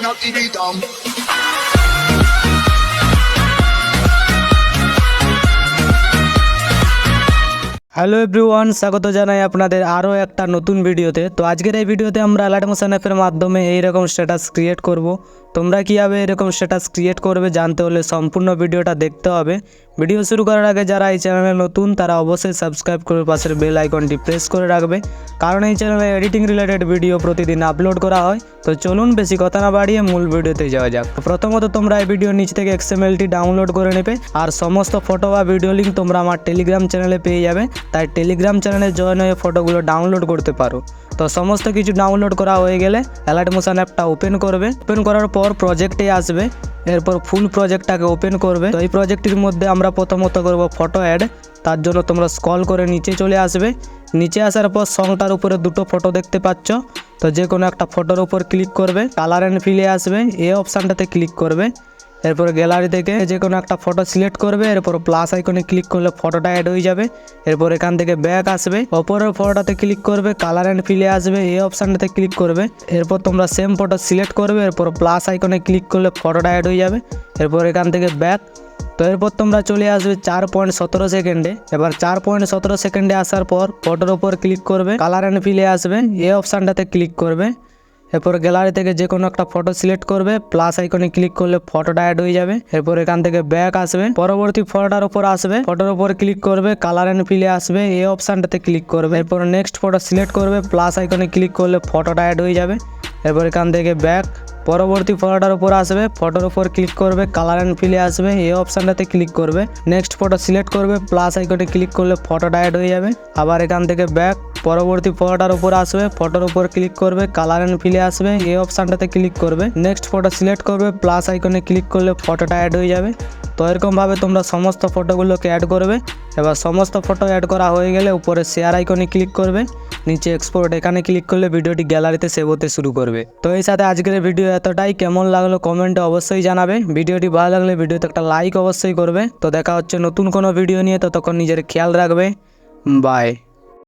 out the rhythm. Hello everyone, স্বাগত জানাই আপনাদের আরও একটা নতুন ভিডিওতে। তো আজকের এই ভিডিওতে আমরা অ্যালার্ট মোশন অ্যাপের মাধ্যমে এইরকম স্ট্যাটাস ক্রিয়েট করব। তোমরা কীভাবে এরকম স্ট্যাটাস ক্রিয়েট করবে জানতে হলে সম্পূর্ণ ভিডিওটা দেখতে হবে। ভিডিও শুরু করার আগে যারা এই চ্যানেলে নতুন তারা অবশ্যই সাবস্ক্রাইব করে পাশের বেল আইকনটি প্রেস করে রাখবে, কারণ এই চ্যানেলে এডিটিং রিলেটেড ভিডিও প্রতিদিন আপলোড করা হয়। তো চলুন বেশি কথা না বাড়িয়ে মূল ভিডিওতে যাওয়া যাক। প্রথমত তোমরা এই ভিডিওর নিচ থেকে XMLটি ডাউনলোড করে নেবে, আর সমস্ত ফটো বা ভিডিও লিঙ্ক তোমরা আমার টেলিগ্রাম চ্যানেলে পেয়ে যাবে। তাই টেলিগ্রাম চ্যানেলে জয়েন হয়ে ফটোগুলো ডাউনলোড করতে পারো। তো সমস্ত কিছু ডাউনলোড করা হয়ে গেলে অ্যালার্ট মোশন অ্যাপটা ওপেন করবে। ওপেন করার পর প্রজেক্টে আসবে, এরপর ফুল প্রজেক্টটাকে ওপেন করবে। তো এই প্রজেক্টের মধ্যে আমরা প্রথমত করব ফটো অ্যাড। তার জন্য তোমরা স্ক্রল করে নিচে চলে আসবে। নিচে আসার পর সংটার উপরে দুটো ফটো দেখতে পাচ্ছ, তো যে কোনো একটা ফটোর উপর ক্লিক করবে। কালার অ্যান্ড ফিলে আসবে, এই অপশানটাতে ক্লিক করবে। এরপর গ্যালারি থেকে যে কোনো একটা ফটো সিলেক্ট করবে, এরপর প্লাস আইকনে ক্লিক করলে ফটোটা অ্যাড হয়ে যাবে। এরপর এখান থেকে ব্যাক আসবে, অপরের ফটোটাতে ক্লিক করবে, কালার অ্যান্ড ফিলে আসবে, এই অপশানটাতে ক্লিক করবে। এরপর তোমরা সেম ফটো সিলেক্ট করবে, এরপর প্লাস আইকনে ক্লিক করলে ফটোটা অ্যাড হয়ে যাবে। এরপর এখান থেকে ব্যাক। তো এরপর তোমরা চলে আসবে 4.17 সেকেন্ডে। এবার 4.17 সেকেন্ডে আসার পর ফটোর ওপর ক্লিক করবে, কালার অ্যান্ড ফিলে আসবে, এই অপশানটাতে ক্লিক করবে। এরপর গ্যালারি থেকে যে কোনো একটা ফটো সিলেক্ট করবে, প্লাস আইকনে ক্লিক করলে ফটোটা অ্যাড হয়ে যাবে। এরপর এখান থেকে ব্যাক আসবে, পরবর্তী ফটোটার উপর আসবে, ফটোর উপর ক্লিক করবে, কালার অ্যান্ড ফিলে আসবে, এই অপশানটাতে ক্লিক করবে। এরপর নেক্সট ফটো সিলেক্ট করবে, প্লাস আইকনে ক্লিক করলে ফটোটা অ্যাড হয়ে যাবে। এরপর এখান থেকে ব্যাক, পরবর্তী ফটোটার উপর আসবে, ফটোর উপর ক্লিক করবে, কালার অ্যান্ড ফিলে আসবে, এই অপশানটাতে ক্লিক করবে। নেক্সট ফটো সিলেক্ট করবে, প্লাস আইকনে ক্লিক করলে ফটোটা অ্যাড হয়ে যাবে। আবার এখান থেকে ব্যাক, পরবর্তী ফটোটার উপর আসবে, ফটোর উপর ক্লিক করবে, কালার অ্যান্ড ফিলে আসবে, এই অপশানটাতে ক্লিক করবে। নেক্সট ফটো সিলেক্ট করবে, প্লাস আইকনে ক্লিক করলে ফটোটা অ্যাড হয়ে যাবে। তো এরকমভাবে তোমরা সমস্ত ফটোগুলোকে অ্যাড করবে। এবার সমস্ত ফটো অ্যাড করা হয়ে গেলে উপরে শেয়ার আইকনে ক্লিক করবে, নিচে এক্সপোর্ট এখানে ক্লিক করলে ভিডিওটি গ্যালারিতে সেভ হতে শুরু করবে। তো এই সাথে আজকের ভিডিও এতটাই। কেমন লাগলো কমেন্টে অবশ্যই জানাবে। ভিডিওটি ভালো লাগলে ভিডিওতে একটা লাইক অবশ্যই করবে। তো দেখা হচ্ছে নতুন কোনো ভিডিও নিয়ে, ততক্ষণ নিজের খেয়াল রাখবে। বাই।